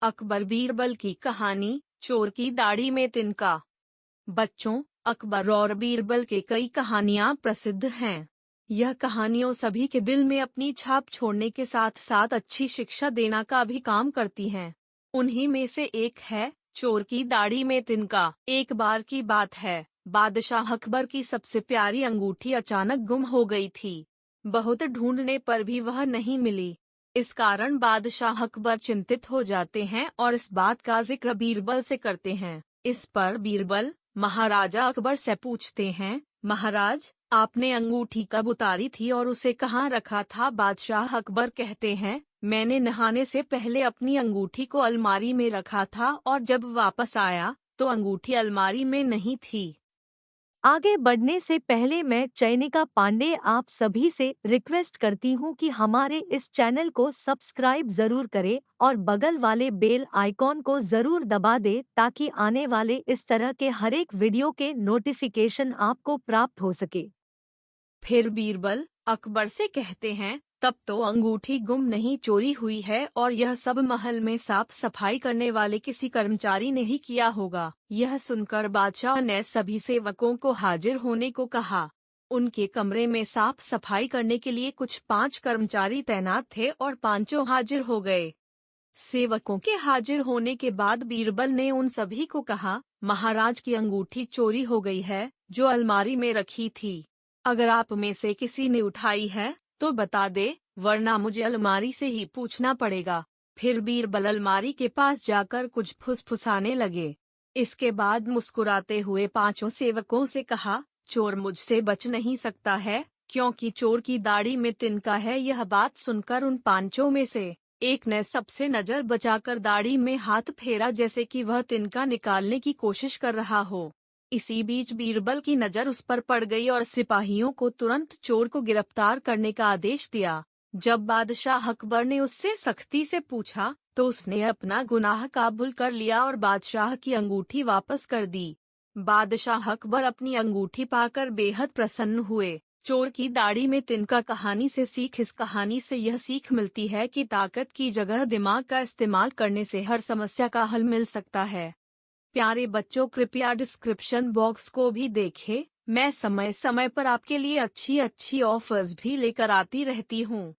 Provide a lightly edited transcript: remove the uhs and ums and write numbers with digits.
अकबर बीरबल की कहानी, चोर की दाढ़ी में तिनका। बच्चों, अकबर और बीरबल के कई कहानियां प्रसिद्ध हैं। यह कहानियों सभी के दिल में अपनी छाप छोड़ने के साथ साथ अच्छी शिक्षा देना का भी काम करती हैं। उन्हीं में से एक है चोर की दाढ़ी में तिनका। एक बार की बात है, बादशाह अकबर की सबसे प्यारी अंगूठी अचानक गुम हो गई थी। बहुत ढूंढने पर भी वह नहीं मिली। इस कारण बादशाह अकबर चिंतित हो जाते हैं और इस बात का जिक्र बीरबल से करते हैं। इस पर बीरबल महाराजा अकबर से पूछते हैं, महाराज, आपने अंगूठी कब उतारी थी और उसे कहाँ रखा था? बादशाह अकबर कहते हैं, मैंने नहाने से पहले अपनी अंगूठी को अलमारी में रखा था और जब वापस आया तो अंगूठी अलमारी में नहीं थी। आगे बढ़ने से पहले मैं चयनिका पांडे आप सभी से रिक्वेस्ट करती हूं कि हमारे इस चैनल को सब्सक्राइब जरूर करें और बगल वाले बेल आइकॉन को जरूर दबा दें ताकि आने वाले इस तरह के हर एक वीडियो के नोटिफिकेशन आपको प्राप्त हो सके। फिर बीरबल अकबर से कहते हैं, तब तो अंगूठी गुम नहीं चोरी हुई है और यह सब महल में साफ सफाई करने वाले किसी कर्मचारी ने ही किया होगा। यह सुनकर बादशाह ने सभी सेवकों को हाजिर होने को कहा। उनके कमरे में साफ सफाई करने के लिए कुछ 5 कर्मचारी तैनात थे और पांचों हाजिर हो गए। सेवकों के हाजिर होने के बाद बीरबल ने उन सभी को कहा, महाराज की अंगूठी चोरी हो गई है जो अलमारी में रखी थी। अगर आप में से किसी ने उठाई है तो बता दे, वरना मुझे अलमारी से ही पूछना पड़ेगा। फिर बीरबल अलमारी के पास जाकर कुछ फुसफुसाने लगे। इसके बाद मुस्कुराते हुए पांचों सेवकों से कहा, चोर मुझसे बच नहीं सकता है क्योंकि चोर की दाढ़ी में तिनका है। यह बात सुनकर उन पांचों में से एक ने सबसे नजर बचाकर दाढ़ी में हाथ फेरा जैसे कि वह तिनका निकालने की कोशिश कर रहा हो। इसी बीच बीरबल की नजर उस पर पड़ गई और सिपाहियों को तुरंत चोर को गिरफ्तार करने का आदेश दिया। जब बादशाह अकबर ने उससे सख्ती से पूछा तो उसने अपना गुनाह कबूल कर लिया और बादशाह की अंगूठी वापस कर दी। बादशाह अकबर अपनी अंगूठी पाकर बेहद प्रसन्न हुए। चोर की दाढ़ी में तिनका कहानी से सीख। इस कहानी से यह सीख मिलती है कि ताकत की जगह दिमाग का इस्तेमाल करने से हर समस्या का हल मिल सकता है। प्यारे बच्चों, कृपया डिस्क्रिप्शन बॉक्स को भी देखें। मैं समय समय पर आपके लिए अच्छी अच्छी ऑफर्स भी लेकर आती रहती हूँ।